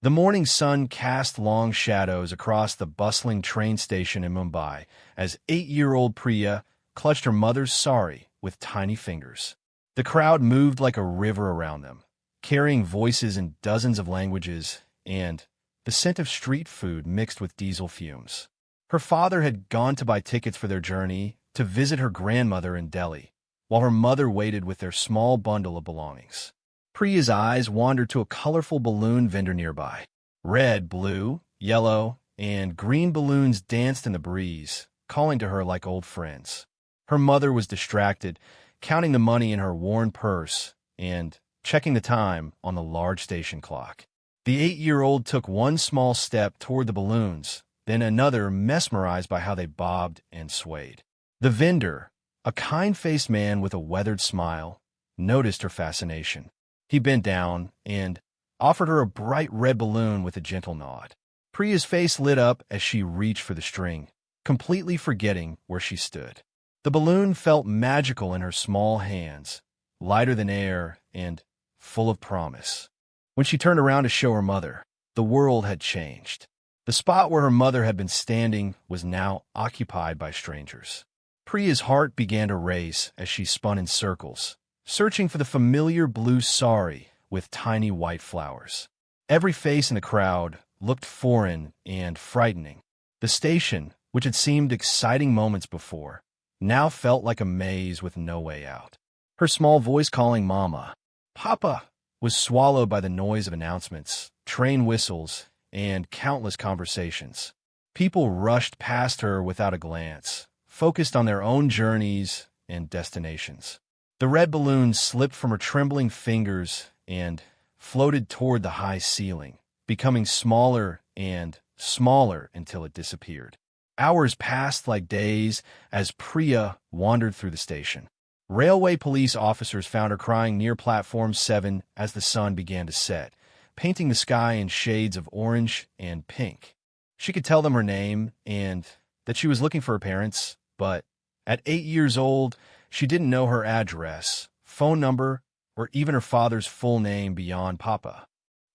The morning sun cast long shadows across the bustling train station in Mumbai as 8-year-old Priya clutched her mother's sari with tiny fingers. The crowd moved like a river around them, carrying voices in dozens of languages and the scent of street food mixed with diesel fumes. Her father had gone to buy tickets for their journey to visit her grandmother in Delhi, while her mother waited with their small bundle of belongings. Priya's eyes wandered to a colorful balloon vendor nearby. Red, blue, yellow, and green balloons danced in the breeze, calling to her like old friends. Her mother was distracted, counting the money in her worn purse and checking the time on the large station clock. The 8-year-old took one small step toward the balloons, then another, mesmerized by how they bobbed and swayed. The vendor, a kind-faced man with a weathered smile, noticed her fascination. He bent down and offered her a bright red balloon with a gentle nod. Priya's face lit up as she reached for the string, completely forgetting where she stood. The balloon felt magical in her small hands, lighter than air and full of promise. When she turned around to show her mother, the world had changed. The spot where her mother had been standing was now occupied by strangers. Priya's heart began to race as she spun in circles, searching for the familiar blue sari with tiny white flowers. Every face in the crowd looked foreign and frightening. The station, which had seemed exciting moments before, now felt like a maze with no way out. Her small voice calling Mama, Papa, was swallowed by the noise of announcements, train whistles, and countless conversations. People rushed past her without a glance, focused on their own journeys and destinations. The red balloon slipped from her trembling fingers and floated toward the high ceiling, becoming smaller and smaller until it disappeared. Hours passed like days as Priya wandered through the station. Railway police officers found her crying near Platform 7 as the sun began to set, painting the sky in shades of orange and pink. She could tell them her name and that she was looking for her parents, but at 8 years old, she didn't know her address, phone number, or even her father's full name beyond Papa.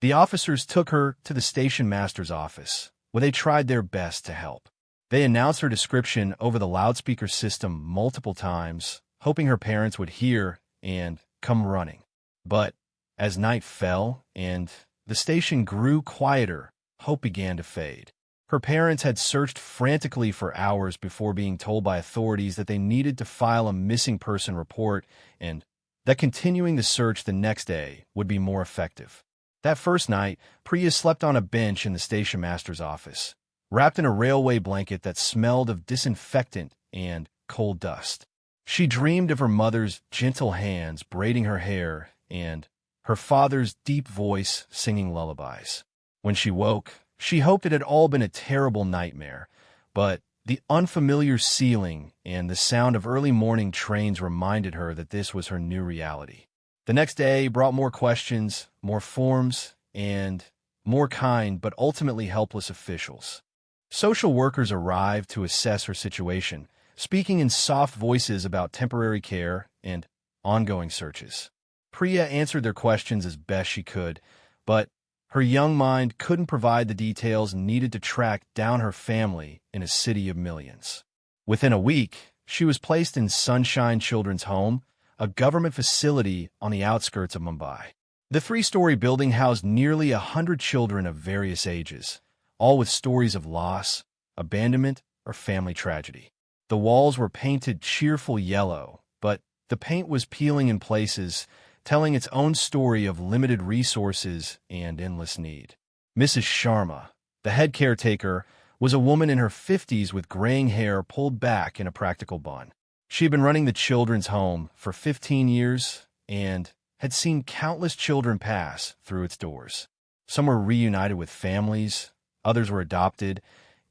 The officers took her to the station master's office, where they tried their best to help. They announced her description over the loudspeaker system multiple times, hoping her parents would hear and come running. But as night fell and the station grew quieter, hope began to fade. Her parents had searched frantically for hours before being told by authorities that they needed to file a missing person report and that continuing the search the next day would be more effective. That first night, Priya slept on a bench in the station master's office, wrapped in a railway blanket that smelled of disinfectant and coal dust. She dreamed of her mother's gentle hands braiding her hair and her father's deep voice singing lullabies. When she woke, she hoped it had all been a terrible nightmare, but the unfamiliar ceiling and the sound of early morning trains reminded her that this was her new reality. The next day brought more questions, more forms, and more kind but ultimately helpless officials. Social workers arrived to assess her situation, speaking in soft voices about temporary care and ongoing searches. Priya answered their questions as best she could, but her young mind couldn't provide the details needed to track down her family in a city of millions. Within a week, she was placed in Sunshine Children's Home, a government facility on the outskirts of Mumbai. The 3-story building housed nearly 100 children of various ages, all with stories of loss, abandonment, or family tragedy. The walls were painted cheerful yellow, but the paint was peeling in places, telling its own story of limited resources and endless need. Mrs. Sharma, the head caretaker, was a woman in her 50s with graying hair pulled back in a practical bun. She had been running the children's home for 15 years and had seen countless children pass through its doors. Some were reunited with families, others were adopted,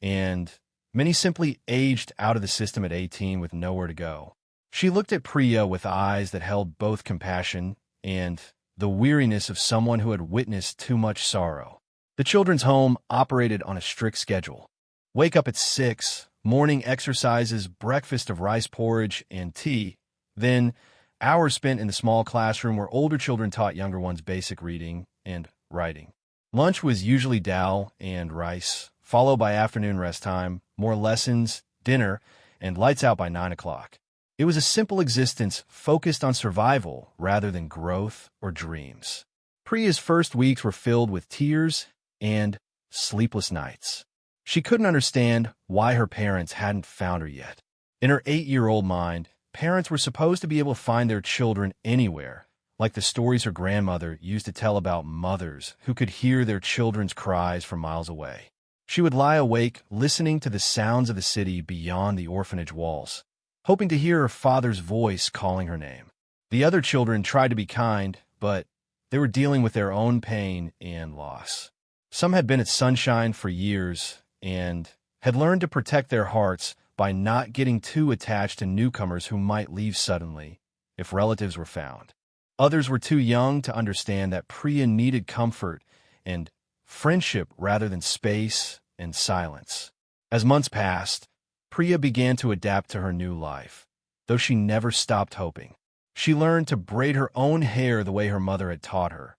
and many simply aged out of the system at 18 with nowhere to go. She looked at Priya with eyes that held both compassion and the weariness of someone who had witnessed too much sorrow. The children's home operated on a strict schedule. Wake up at 6, morning exercises, breakfast of rice porridge and tea, then hours spent in the small classroom where older children taught younger ones basic reading and writing. Lunch was usually dal and rice, followed by afternoon rest time, more lessons, dinner, and lights out by 9 o'clock. It was a simple existence focused on survival rather than growth or dreams. Priya's first weeks were filled with tears and sleepless nights. She couldn't understand why her parents hadn't found her yet. In her 8-year-old mind, parents were supposed to be able to find their children anywhere, like the stories her grandmother used to tell about mothers who could hear their children's cries from miles away. She would lie awake listening to the sounds of the city beyond the orphanage walls, hoping to hear her father's voice calling her name. The other children tried to be kind, but they were dealing with their own pain and loss. Some had been at Sunshine for years and had learned to protect their hearts by not getting too attached to newcomers who might leave suddenly if relatives were found. Others were too young to understand that Priya needed comfort and friendship rather than space and silence. As months passed, Priya began to adapt to her new life, though she never stopped hoping. She learned to braid her own hair the way her mother had taught her,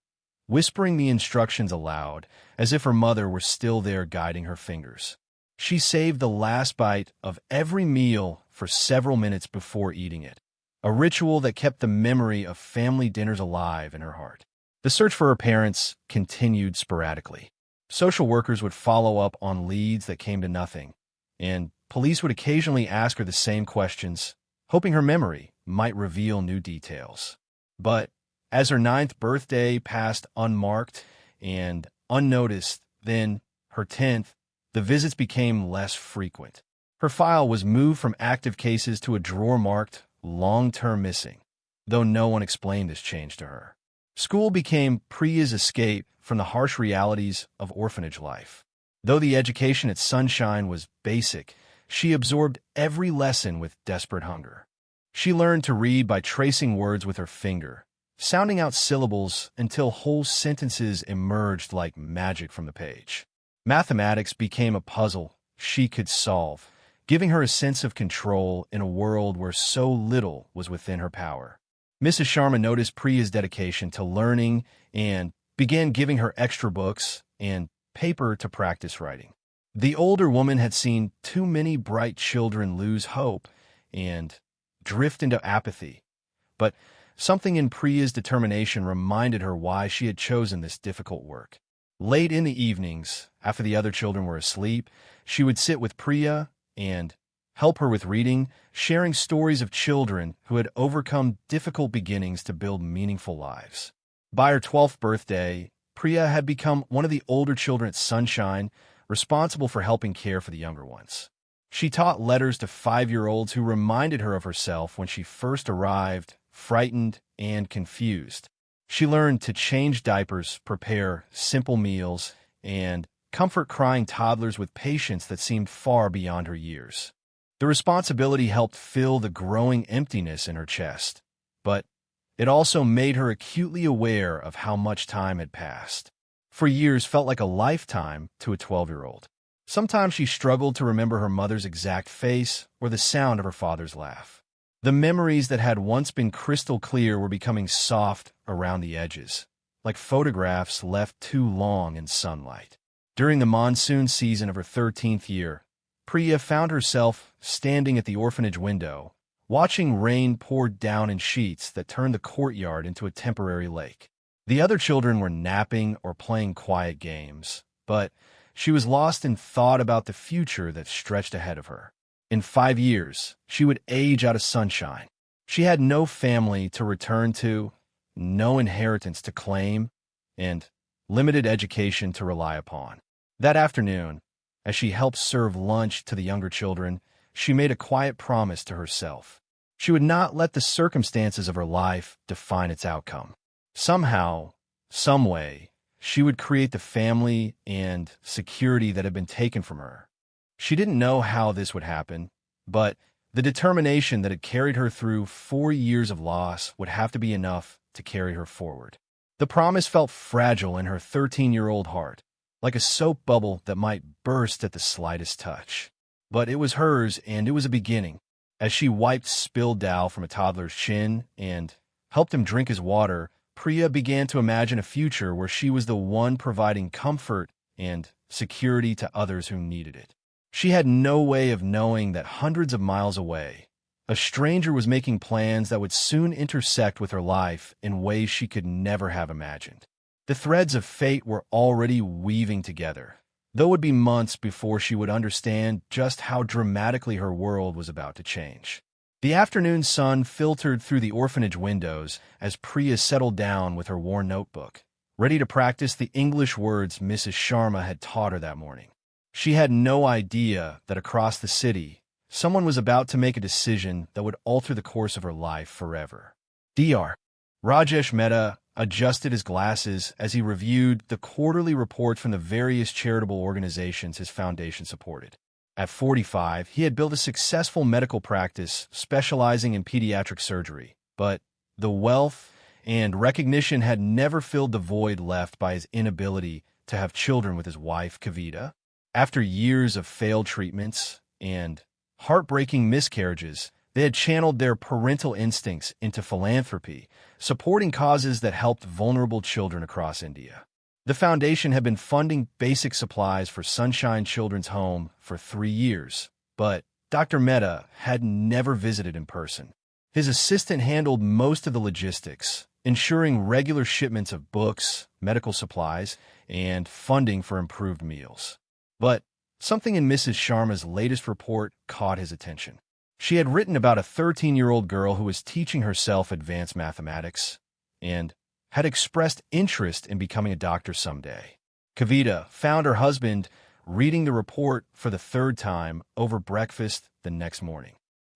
whispering the instructions aloud as if her mother were still there guiding her fingers. She saved the last bite of every meal for several minutes before eating it, a ritual that kept the memory of family dinners alive in her heart. The search for her parents continued sporadically. Social workers would follow up on leads that came to nothing, and police would occasionally ask her the same questions, hoping her memory might reveal new details. But as her 9th birthday passed unmarked and unnoticed, then her 10th, the visits became less frequent. Her file was moved from active cases to a drawer marked long-term missing, though no one explained this change to her. School became Priya's escape from the harsh realities of orphanage life. Though the education at Sunshine was basic, she absorbed every lesson with desperate hunger. She learned to read by tracing words with her finger, sounding out syllables until whole sentences emerged like magic from the page. Mathematics became a puzzle she could solve, giving her a sense of control in a world where so little was within her power. Mrs. Sharma noticed Priya's dedication to learning and began giving her extra books and paper to practice writing. The older woman had seen too many bright children lose hope and drift into apathy, but something in Priya's determination reminded her why she had chosen this difficult work. Late in the evenings, after the other children were asleep, she would sit with Priya and help her with reading, sharing stories of children who had overcome difficult beginnings to build meaningful lives. By her 12th birthday, Priya had become one of the older children at Sunshine, responsible for helping care for the younger ones. She taught letters to 5-year-olds who reminded her of herself when she first arrived, frightened and confused. She learned to change diapers, prepare simple meals, and comfort crying toddlers with patience that seemed far beyond her years. The responsibility helped fill the growing emptiness in her chest, but it also made her acutely aware of how much time had passed. For years felt like a lifetime to a 12-year-old. Sometimes she struggled to remember her mother's exact face or the sound of her father's laugh. The memories that had once been crystal clear were becoming soft around the edges, like photographs left too long in sunlight. During the monsoon season of her 13th year, Priya found herself standing at the orphanage window, watching rain pour down in sheets that turned the courtyard into a temporary lake. The other children were napping or playing quiet games, but she was lost in thought about the future that stretched ahead of her. In 5 years, she would age out of Sunshine. She had no family to return to, no inheritance to claim, and limited education to rely upon. That afternoon, as she helped serve lunch to the younger children, she made a quiet promise to herself. She would not let the circumstances of her life define its outcome. Somehow, someway, she would create the family and security that had been taken from her. She didn't know how this would happen, but the determination that had carried her through 4 years of loss would have to be enough to carry her forward. The promise felt fragile in her 13-year-old heart, like a soap bubble that might burst at the slightest touch. But it was hers, and it was a beginning. As she wiped spilled dal from a toddler's chin and helped him drink his water, Priya began to imagine a future where she was the one providing comfort and security to others who needed it. She had no way of knowing that hundreds of miles away, a stranger was making plans that would soon intersect with her life in ways she could never have imagined. The threads of fate were already weaving together, though it would be months before she would understand just how dramatically her world was about to change. The afternoon sun filtered through the orphanage windows as Priya settled down with her worn notebook, ready to practice the English words Mrs. Sharma had taught her that morning. She had no idea that across the city, someone was about to make a decision that would alter the course of her life forever. Dr. Rajesh Mehta adjusted his glasses as he reviewed the quarterly reports from the various charitable organizations his foundation supported. At 45, he had built a successful medical practice specializing in pediatric surgery, but the wealth and recognition had never filled the void left by his inability to have children with his wife, Kavita. After years of failed treatments and heartbreaking miscarriages, they had channeled their parental instincts into philanthropy, supporting causes that helped vulnerable children across India. The foundation had been funding basic supplies for Sunshine Children's Home for 3 years, but Dr. Mehta had never visited in person. His assistant handled most of the logistics, ensuring regular shipments of books, medical supplies, and funding for improved meals. But something in Mrs. Sharma's latest report caught his attention. She had written about a 13-year-old girl who was teaching herself advanced mathematics and had expressed interest in becoming a doctor someday. Kavita found her husband reading the report for the third time over breakfast the next morning.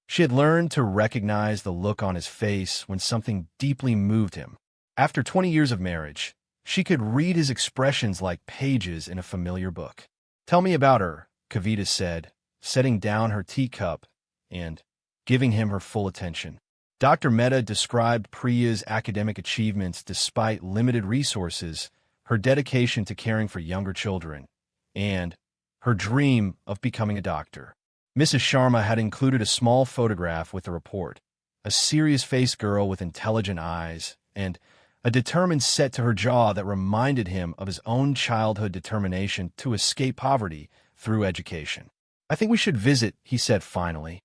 She had learned to recognize the look on his face when something deeply moved him. After 20 years of marriage, she could read his expressions like pages in a familiar book. "Tell me about her," Kavita said, setting down her teacup and giving him her full attention. Dr. Mehta described Priya's academic achievements despite limited resources, her dedication to caring for younger children, and her dream of becoming a doctor. Mrs. Sharma had included a small photograph with the report, a serious-faced girl with intelligent eyes, and a determined set to her jaw that reminded him of his own childhood determination to escape poverty through education. "I think we should visit," he said finally,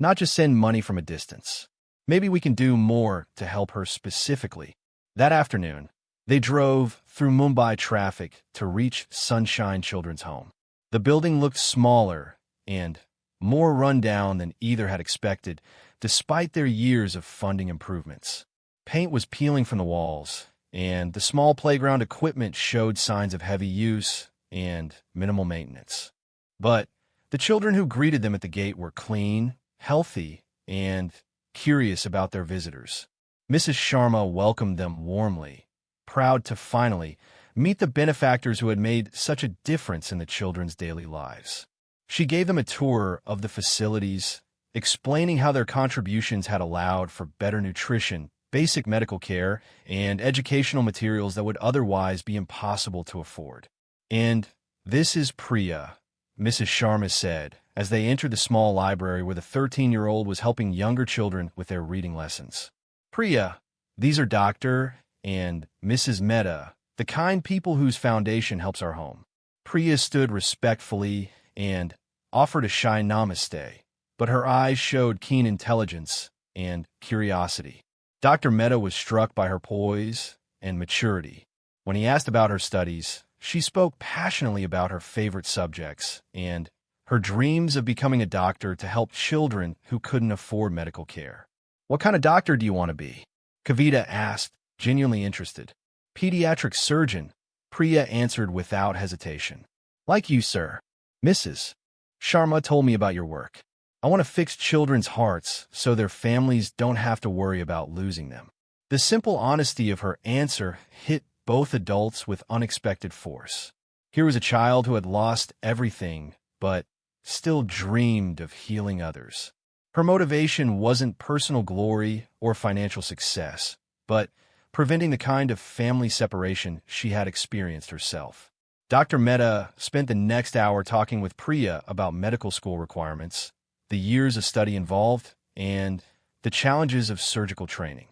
"not just send money from a distance. Maybe we can do more to help her specifically." That afternoon, they drove through Mumbai traffic to reach Sunshine Children's Home. The building looked smaller and more run-down than either had expected, despite their years of funding improvements. Paint was peeling from the walls, and the small playground equipment showed signs of heavy use and minimal maintenance. But the children who greeted them at the gate were clean, healthy, and curious about their visitors. Mrs. Sharma welcomed them warmly, proud to finally meet the benefactors who had made such a difference in the children's daily lives. She gave them a tour of the facilities, explaining how their contributions had allowed for better nutrition, basic medical care, and educational materials that would otherwise be impossible to afford. "And this is Priya," Mrs. Sharma said, as they entered the small library where the 13-year-old was helping younger children with their reading lessons. "Priya, these are Dr. and Mrs. Mehta, the kind people whose foundation helps our home." Priya stood respectfully and offered a shy namaste, but her eyes showed keen intelligence and curiosity. Dr. Mehta was struck by her poise and maturity. When he asked about her studies, she spoke passionately about her favorite subjects and her dreams of becoming a doctor to help children who couldn't afford medical care. "What kind of doctor do you want to be?" Kavita asked, genuinely interested. "Pediatric surgeon," Priya answered without hesitation. "Like you, sir. Mrs. Sharma told me about your work. I want to fix children's hearts so their families don't have to worry about losing them." The simple honesty of her answer hit both adults with unexpected force. Here was a child who had lost everything, but still dreamed of healing others. Her motivation wasn't personal glory or financial success, but preventing the kind of family separation she had experienced herself. Dr. Mehta spent the next hour talking with Priya about medical school requirements, the years of study involved, and the challenges of surgical training.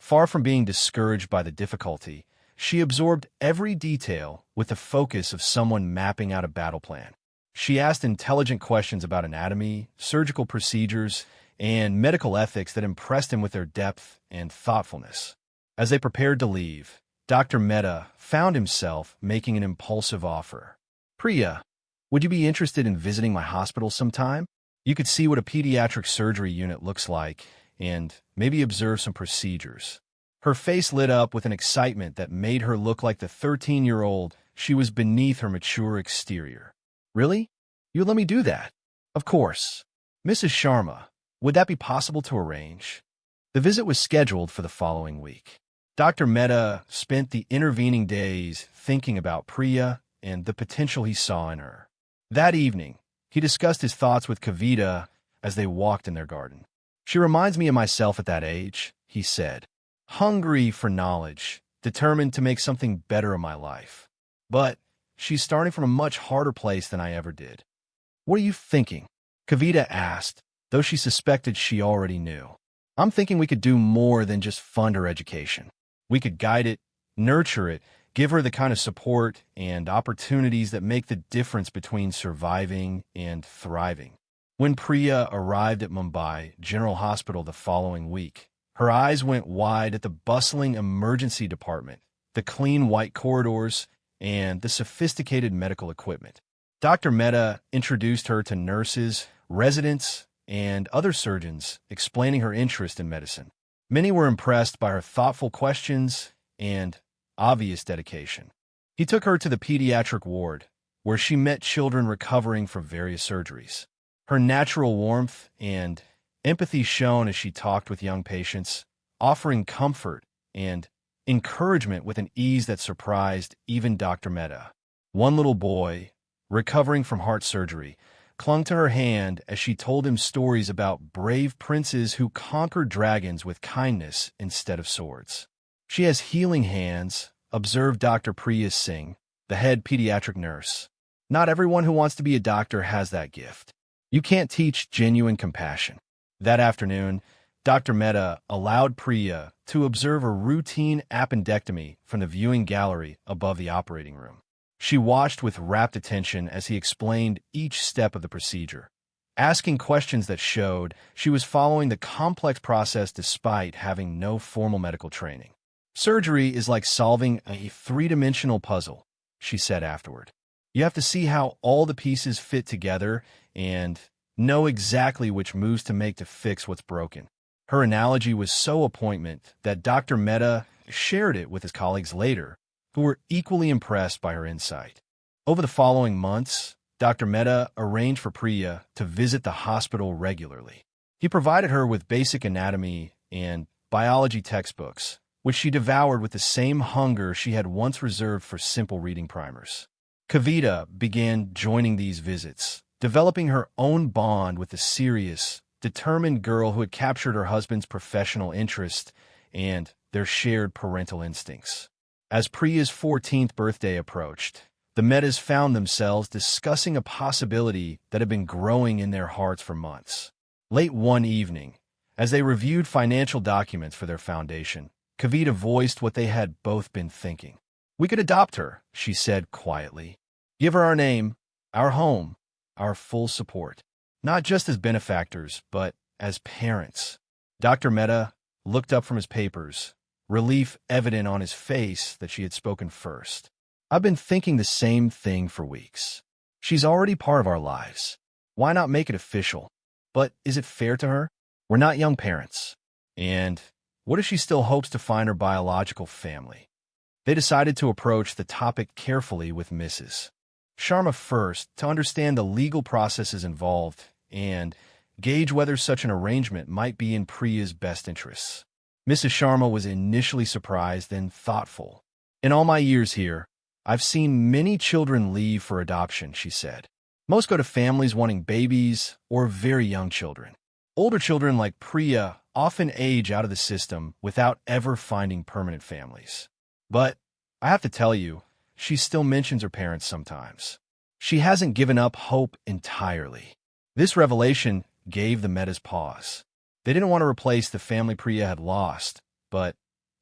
Far from being discouraged by the difficulty, she absorbed every detail with the focus of someone mapping out a battle plan. She asked intelligent questions about anatomy, surgical procedures, and medical ethics that impressed him with their depth and thoughtfulness. As they prepared to leave, Dr. Mehta found himself making an impulsive offer. "Priya, would you be interested in visiting my hospital sometime? You could see what a pediatric surgery unit looks like and maybe observe some procedures." Her face lit up with an excitement that made her look like the 13-year-old she was beneath her mature exterior. "Really? You'd let me do that?" "Of course. Mrs. Sharma, would that be possible to arrange?" The visit was scheduled for the following week. Dr. Mehta spent the intervening days thinking about Priya and the potential he saw in her. That evening, he discussed his thoughts with Kavita as they walked in their garden. "She reminds me of myself at that age," he said. "Hungry for knowledge, determined to make something better of my life. But she's starting from a much harder place than I ever did." "What are you thinking?" Kavita asked, though she suspected she already knew. "I'm thinking we could do more than just fund her education. We could guide it, nurture it, give her the kind of support and opportunities that make the difference between surviving and thriving." When Priya arrived at Mumbai General Hospital the following week, her eyes went wide at the bustling emergency department, the clean white corridors, and the sophisticated medical equipment. Dr. Mehta introduced her to nurses, residents, and other surgeons, explaining her interest in medicine. Many were impressed by her thoughtful questions and obvious dedication. He took her to the pediatric ward, where she met children recovering from various surgeries. Her natural warmth and empathy shone as she talked with young patients, offering comfort and encouragement with an ease that surprised even Dr. Mehta. One little boy, recovering from heart surgery, clung to her hand as she told him stories about brave princes who conquered dragons with kindness instead of swords. "She has healing hands," observed Dr. Priya Singh, the head pediatric nurse. "Not everyone who wants to be a doctor has that gift. You can't teach genuine compassion." That afternoon, Dr. Mehta allowed Priya to observe a routine appendectomy from the viewing gallery above the operating room. She watched with rapt attention as he explained each step of the procedure, asking questions that showed she was following the complex process despite having no formal medical training. "Surgery is like solving a three-dimensional puzzle," she said afterward. "You have to see how all the pieces fit together and know exactly which moves to make to fix what's broken." Her analogy was so appointment that Dr. Mehta shared it with his colleagues later, who were equally impressed by her insight. Over the following months, Dr. Mehta arranged for Priya to visit the hospital regularly. He provided her with basic anatomy and biology textbooks, which she devoured with the same hunger she had once reserved for simple reading primers. Kavita began joining these visits, developing her own bond with the serious, determined girl who had captured her husband's professional interest and their shared parental instincts. As Priya's 14th birthday approached, the Mehtas found themselves discussing a possibility that had been growing in their hearts for months. Late one evening, as they reviewed financial documents for their foundation, Kavita voiced what they had both been thinking. "We could adopt her," she said quietly. "Give her our name, our home, our full support. Not just as benefactors, but as parents." Dr. Mehta looked up from his papers, relief evident on his face that she had spoken first. "I've been thinking the same thing for weeks. She's already part of our lives. Why not make it official? But is it fair to her? We're not young parents. And what if she still hopes to find her biological family?" They decided to approach the topic carefully with Mrs. Sharma first to understand the legal processes involved and gauge whether such an arrangement might be in Priya's best interests. Mrs. Sharma was initially surprised, then thoughtful. "In all my years here, I've seen many children leave for adoption," she said. "Most go to families wanting babies or very young children. Older children like Priya often age out of the system without ever finding permanent families. But I have to tell you, she still mentions her parents sometimes. She hasn't given up hope entirely." This revelation gave the Mehtas pause. They didn't want to replace the family Priya had lost, but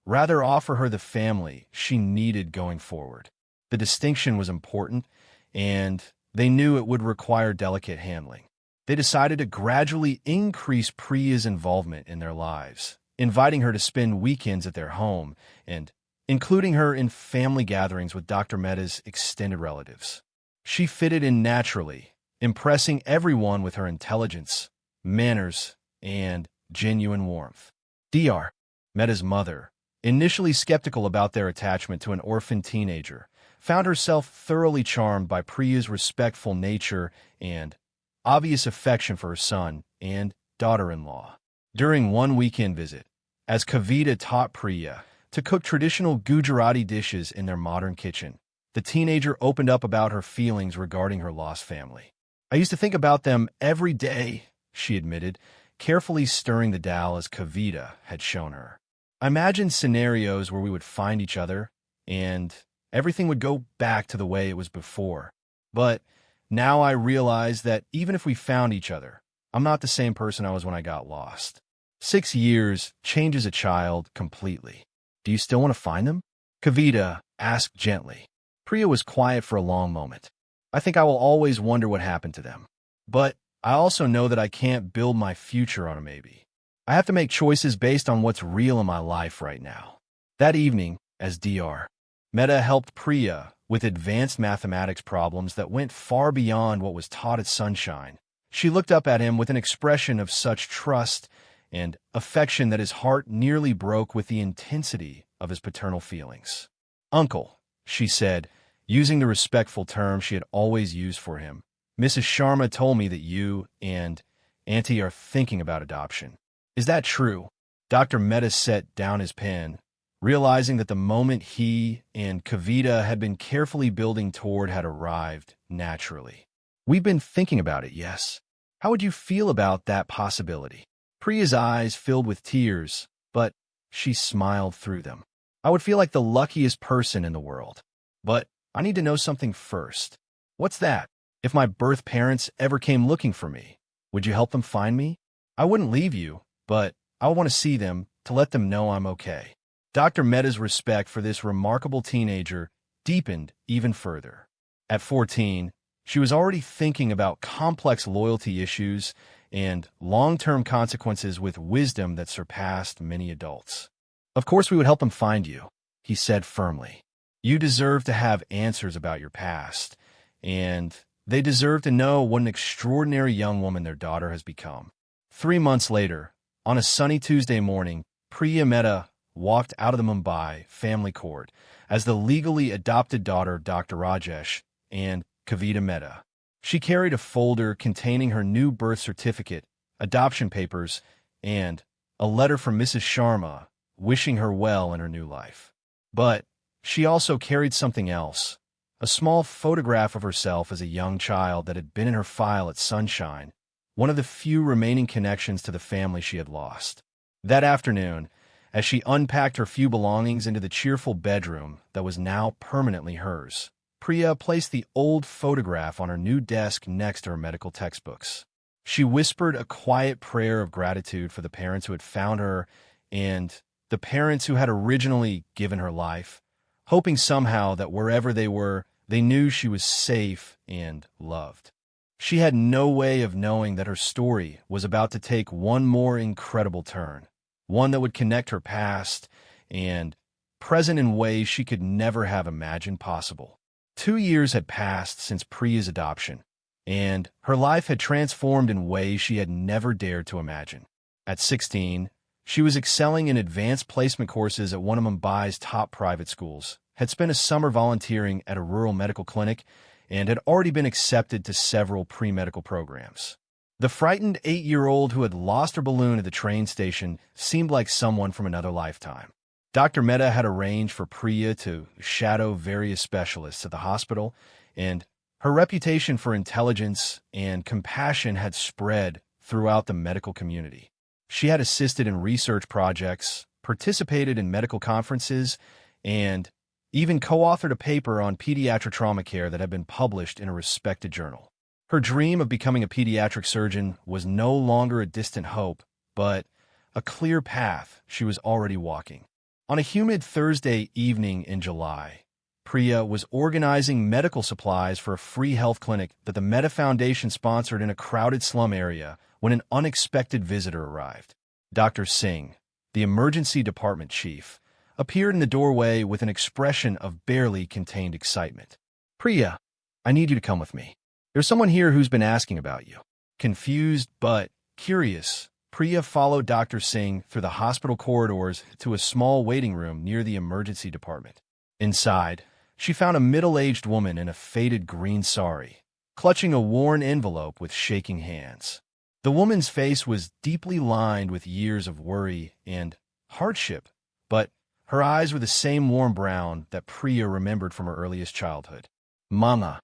rather offer her the family she needed going forward. The distinction was important, and they knew it would require delicate handling. They decided to gradually increase Priya's involvement in their lives, inviting her to spend weekends at their home and including her in family gatherings with Dr. Mehta's extended relatives. She fitted in naturally, impressing everyone with her intelligence, manners, and genuine warmth. Dr. Mehta's mother, initially skeptical about their attachment to an orphan teenager, found herself thoroughly charmed by Priya's respectful nature and obvious affection for her son and daughter-in-law. During one weekend visit, as Kavita taught Priya to cook traditional Gujarati dishes in their modern kitchen, the teenager opened up about her feelings regarding her lost family. "I used to think about them every day," she admitted, carefully stirring the dal as Kavita had shown her. "I imagined scenarios where we would find each other, and everything would go back to the way it was before. But now I realize that even if we found each other, I'm not the same person I was when I got lost. 6 years changes a child completely. Do you still want to find them?" Kavita asked gently. Priya was quiet for a long moment. "I think I will always wonder what happened to them. But I also know that I can't build my future on a maybe. I have to make choices based on what's real in my life right now." That evening, as Dr. Mehta helped Priya with advanced mathematics problems that went far beyond what was taught at Sunshine, she looked up at him with an expression of such trust and affection that his heart nearly broke with the intensity of his paternal feelings. "Uncle," she said, using the respectful term she had always used for him, "Mrs. Sharma told me that you and Auntie are thinking about adoption. Is that true?" Dr. Mehta set down his pen, realizing that the moment he and Kavita had been carefully building toward had arrived naturally. "We've been thinking about it, yes. How would you feel about that possibility?" Priya's eyes filled with tears, but she smiled through them. "I would feel like the luckiest person in the world. But I need to know something first." "What's that?" "If my birth parents ever came looking for me, would you help them find me? I wouldn't leave you, but I would want to see them to let them know I'm okay." Dr. Mehta's respect for this remarkable teenager deepened even further. At 14, she was already thinking about complex loyalty issues and long-term consequences with wisdom that surpassed many adults. "Of course we would help them find you," he said firmly. "You deserve to have answers about your past, and they deserve to know what an extraordinary young woman their daughter has become." 3 months later, on a sunny Tuesday morning, Priya Mehta walked out of the Mumbai family court as the legally adopted daughter of Dr. Rajesh and Kavita Mehta. She carried a folder containing her new birth certificate, adoption papers, and a letter from Mrs. Sharma wishing her well in her new life. But she also carried something else, a small photograph of herself as a young child that had been in her file at Sunshine, one of the few remaining connections to the family she had lost. That afternoon, as she unpacked her few belongings into the cheerful bedroom that was now permanently hers, Priya placed the old photograph on her new desk next to her medical textbooks. She whispered a quiet prayer of gratitude for the parents who had found her and the parents who had originally given her life, hoping somehow that wherever they were, they knew she was safe and loved. She had no way of knowing that her story was about to take one more incredible turn, one that would connect her past and present in ways she could never have imagined possible. 2 years had passed since Priya's adoption, and her life had transformed in ways she had never dared to imagine. At 16, she was excelling in advanced placement courses at one of Mumbai's top private schools, had spent a summer volunteering at a rural medical clinic, and had already been accepted to several pre-medical programs. The frightened 8-year-old who had lost her balloon at the train station seemed like someone from another lifetime. Dr. Mehta had arranged for Priya to shadow various specialists at the hospital, and her reputation for intelligence and compassion had spread throughout the medical community. She had assisted in research projects, participated in medical conferences, and even co-authored a paper on pediatric trauma care that had been published in a respected journal. Her dream of becoming a pediatric surgeon was no longer a distant hope, but a clear path she was already walking. On a humid Thursday evening in July, Priya was organizing medical supplies for a free health clinic that the Meta Foundation sponsored in a crowded slum area when an unexpected visitor arrived. Dr. Singh, the emergency department chief, appeared in the doorway with an expression of barely contained excitement. "Priya, I need you to come with me. There's someone here who's been asking about you." Confused but curious, Priya followed Dr. Singh through the hospital corridors to a small waiting room near the emergency department. Inside, she found a middle-aged woman in a faded green sari, clutching a worn envelope with shaking hands. The woman's face was deeply lined with years of worry and hardship, but her eyes were the same warm brown that Priya remembered from her earliest childhood. "Mama."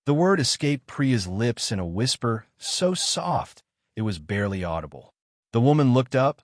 The word escaped Priya's lips in a whisper so soft it was barely audible. The woman looked up,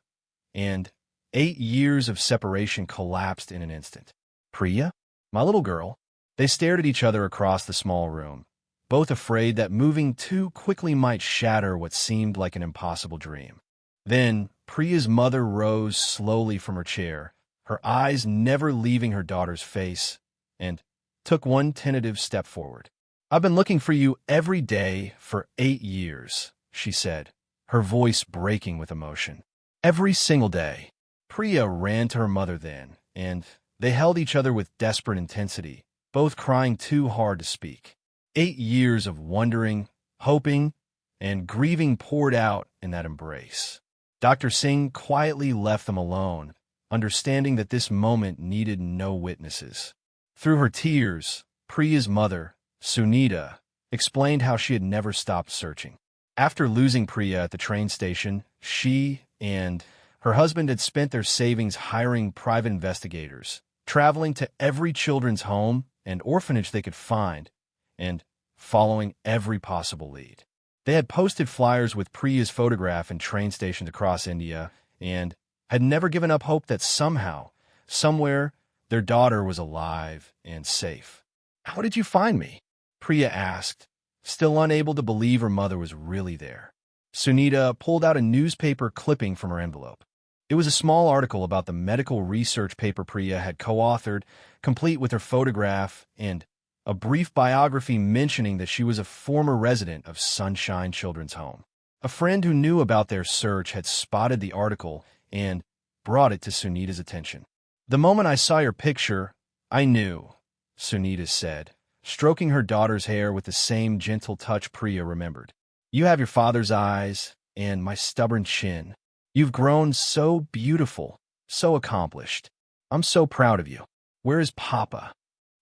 and 8 years of separation collapsed in an instant. "Priya? My little girl." They stared at each other across the small room, both afraid that moving too quickly might shatter what seemed like an impossible dream. Then Priya's mother rose slowly from her chair, her eyes never leaving her daughter's face, and took one tentative step forward. "I've been looking for you every day for 8 years, she said, her voice breaking with emotion. "Every single day." Priya ran to her mother then, and they held each other with desperate intensity, both crying too hard to speak. 8 years of wondering, hoping, and grieving poured out in that embrace. Dr. Singh quietly left them alone, understanding that this moment needed no witnesses. Through her tears, Priya's mother, Sunita, explained how she had never stopped searching. After losing Priya at the train station, she and her husband had spent their savings hiring private investigators, traveling to every children's home and orphanage they could find, and following every possible lead. They had posted flyers with Priya's photograph in train stations across India and had never given up hope that somehow, somewhere, their daughter was alive and safe. "How did you find me?" Priya asked, still unable to believe her mother was really there. Sunita pulled out a newspaper clipping from her envelope. It was a small article about the medical research paper Priya had co-authored, complete with her photograph and a brief biography mentioning that she was a former resident of Sunshine Children's Home. A friend who knew about their search had spotted the article and brought it to Sunita's attention. "The moment I saw your picture, I knew," Sunita said, stroking her daughter's hair with the same gentle touch Priya remembered. "You have your father's eyes and my stubborn chin. You've grown so beautiful, so accomplished. I'm so proud of you. Where is Papa?"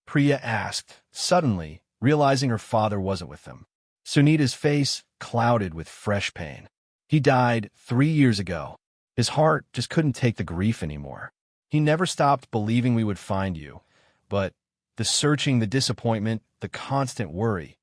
Priya asked, suddenly realizing her father wasn't with them. Sunita's face clouded with fresh pain. "He died 3 years ago. His heart just couldn't take the grief anymore. He never stopped believing we would find you, but the searching, the disappointment, the constant worry,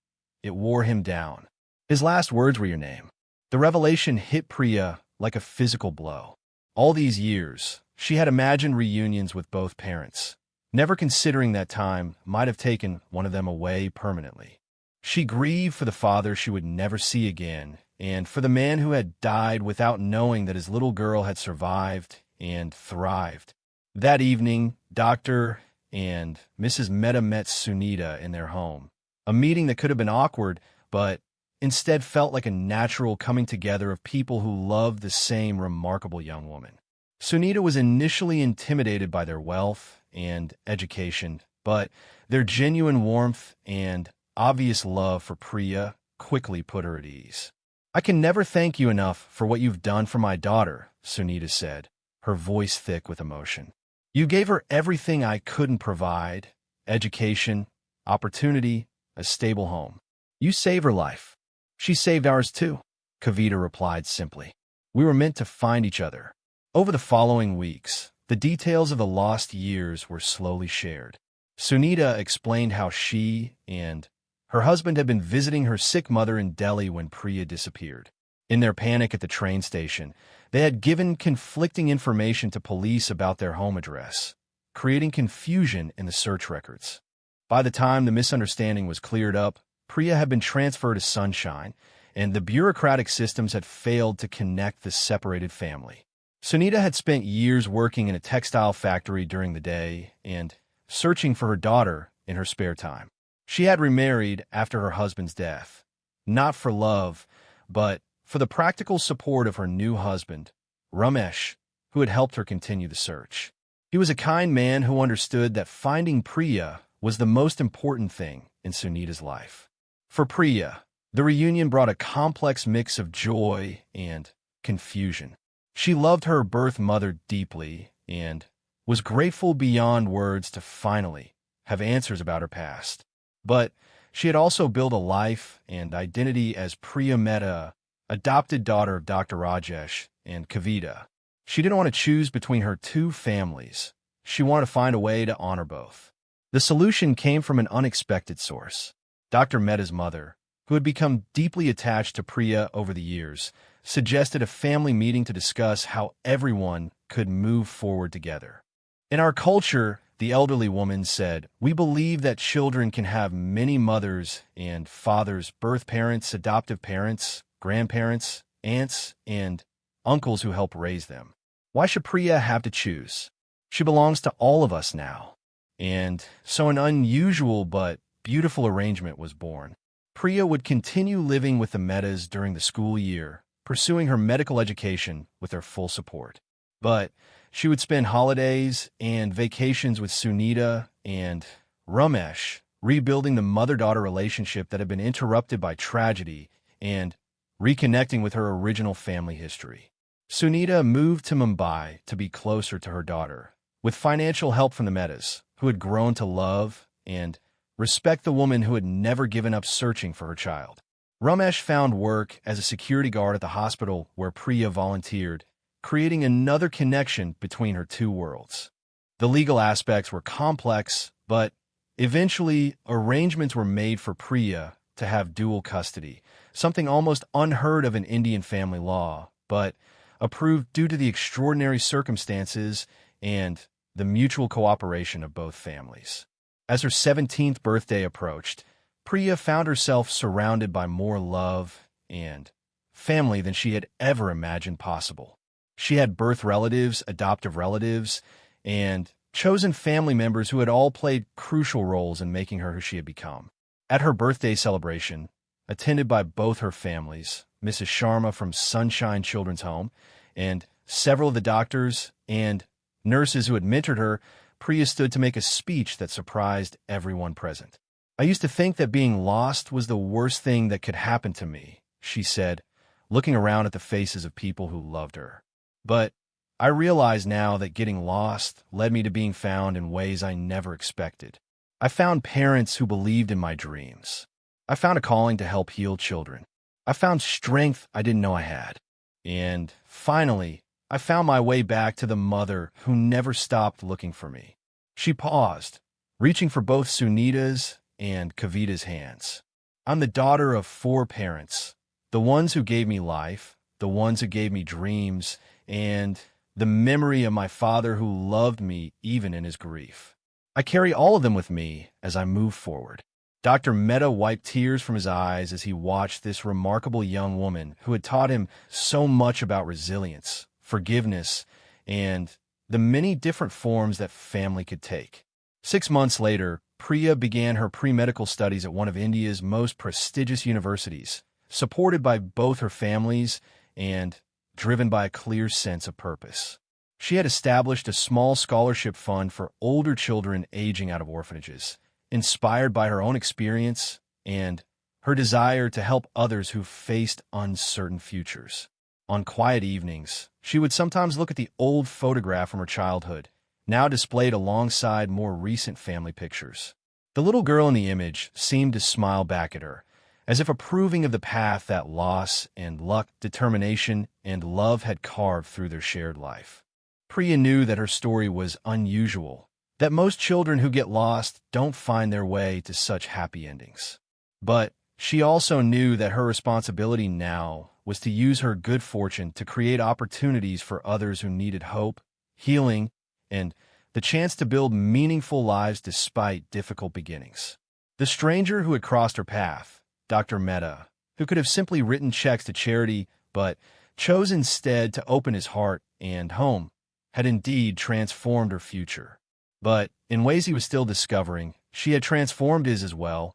it wore him down. His last words were your name." The revelation hit Priya like a physical blow. All these years, she had imagined reunions with both parents, never considering that time might have taken one of them away permanently. She grieved for the father she would never see again, and for the man who had died without knowing that his little girl had survived and thrived. That evening, Dr. and Mrs. Mehta met Sunita in their home, a meeting that could have been awkward, but instead felt like a natural coming together of people who loved the same remarkable young woman. Sunita was initially intimidated by their wealth and education, but their genuine warmth and obvious love for Priya quickly put her at ease. "I can never thank you enough for what you've done for my daughter," Sunita said, her voice thick with emotion. "You gave her everything I couldn't provide: education, opportunity, a stable home. You saved her life. She saved ours too," Kavita replied simply. "We were meant to find each other." Over the following weeks, the details of the lost years were slowly shared. Sunita explained how she and her husband had been visiting her sick mother in Delhi when Priya disappeared. In their panic at the train station, they had given conflicting information to police about their home address, creating confusion in the search records. By the time the misunderstanding was cleared up, Priya had been transferred to Sunshine, and the bureaucratic systems had failed to connect the separated family. Sunita had spent years working in a textile factory during the day and searching for her daughter in her spare time. She had remarried after her husband's death, not for love, but for the practical support of her new husband, Ramesh, who had helped her continue the search. He was a kind man who understood that finding Priya was the most important thing in Sunita's life. For Priya, the reunion brought a complex mix of joy and confusion. She loved her birth mother deeply and was grateful beyond words to finally have answers about her past. But she had also built a life and identity as Priya Mehta, adopted daughter of Dr. Rajesh and Kavita. She didn't want to choose between her two families. She wanted to find a way to honor both. The solution came from an unexpected source. Dr. Mehta's mother, who had become deeply attached to Priya over the years, suggested a family meeting to discuss how everyone could move forward together. In our culture, the elderly woman said, "We believe that children can have many mothers and fathers, birth parents, adoptive parents, grandparents, aunts, and uncles who help raise them. Why should Priya have to choose? She belongs to all of us now." And so an unusual but beautiful arrangement was born. Priya would continue living with the Mehtas during the school year, pursuing her medical education with their full support. But she would spend holidays and vacations with Sunita and Ramesh, rebuilding the mother-daughter relationship that had been interrupted by tragedy and reconnecting with her original family history. Sunita moved to Mumbai to be closer to her daughter, with financial help from the Mehtas, who had grown to love and respect the woman who had never given up searching for her child. Ramesh found work as a security guard at the hospital where Priya volunteered, creating another connection between her two worlds. The legal aspects were complex, but eventually arrangements were made for Priya to have dual custody, something almost unheard of in Indian family law, but approved due to the extraordinary circumstances and the mutual cooperation of both families. As her 17th birthday approached, Priya found herself surrounded by more love and family than she had ever imagined possible. She had birth relatives, adoptive relatives, and chosen family members who had all played crucial roles in making her who she had become. At her birthday celebration, attended by both her families, Mrs. Sharma from Sunshine Children's Home, and several of the doctors and nurses who had mentored her, Priya stood to make a speech that surprised everyone present. "I used to think that being lost was the worst thing that could happen to me," she said, looking around at the faces of people who loved her. "But I realize now that getting lost led me to being found in ways I never expected. I found parents who believed in my dreams. I found a calling to help heal children. I found strength I didn't know I had. And finally, I found my way back to the mother who never stopped looking for me." She paused, reaching for both Sunita's and Kavita's hands. "I'm the daughter of 4 parents, the ones who gave me life, the ones who gave me dreams, and the memory of my father who loved me even in his grief. I carry all of them with me as I move forward." Dr. Mehta wiped tears from his eyes as he watched this remarkable young woman who had taught him so much about resilience, forgiveness, and the many different forms that family could take. 6 months later, Priya began her pre-medical studies at one of India's most prestigious universities, supported by both her families and driven by a clear sense of purpose. She had established a small scholarship fund for older children aging out of orphanages, inspired by her own experience and her desire to help others who faced uncertain futures. On quiet evenings, she would sometimes look at the old photograph from her childhood, now displayed alongside more recent family pictures. The little girl in the image seemed to smile back at her, as if approving of the path that loss and luck, determination, and love had carved through their shared life. Priya knew that her story was unusual, that most children who get lost don't find their way to such happy endings. But she also knew that her responsibility now was to use her good fortune to create opportunities for others who needed hope, healing, and the chance to build meaningful lives despite difficult beginnings. The stranger who had crossed her path, Dr. Mehta, who could have simply written checks to charity but chose instead to open his heart and home, had indeed transformed her future. But, in ways he was still discovering, she had transformed his as well,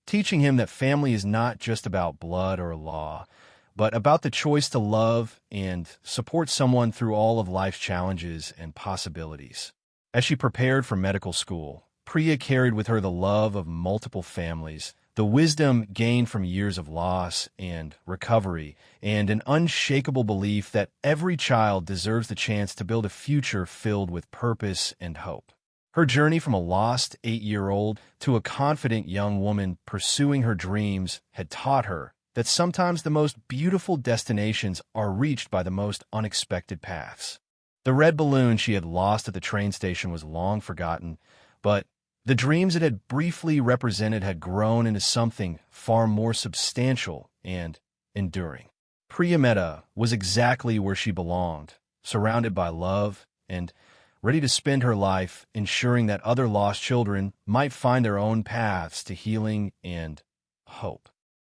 teaching him that family is not just about blood or law, but about the choice to love and support someone through all of life's challenges and possibilities. As she prepared for medical school, Priya carried with her the love of multiple families, the wisdom gained from years of loss and recovery, and an unshakable belief that every child deserves the chance to build a future filled with purpose and hope. Her journey from a lost 8-year-old to a confident young woman pursuing her dreams had taught her that sometimes the most beautiful destinations are reached by the most unexpected paths. The red balloon she had lost at the train station was long forgotten, but the dreams it had briefly represented had grown into something far more substantial and enduring. Priyameta was exactly where she belonged, surrounded by love and ready to spend her life ensuring that other lost children might find their own paths to healing and hope.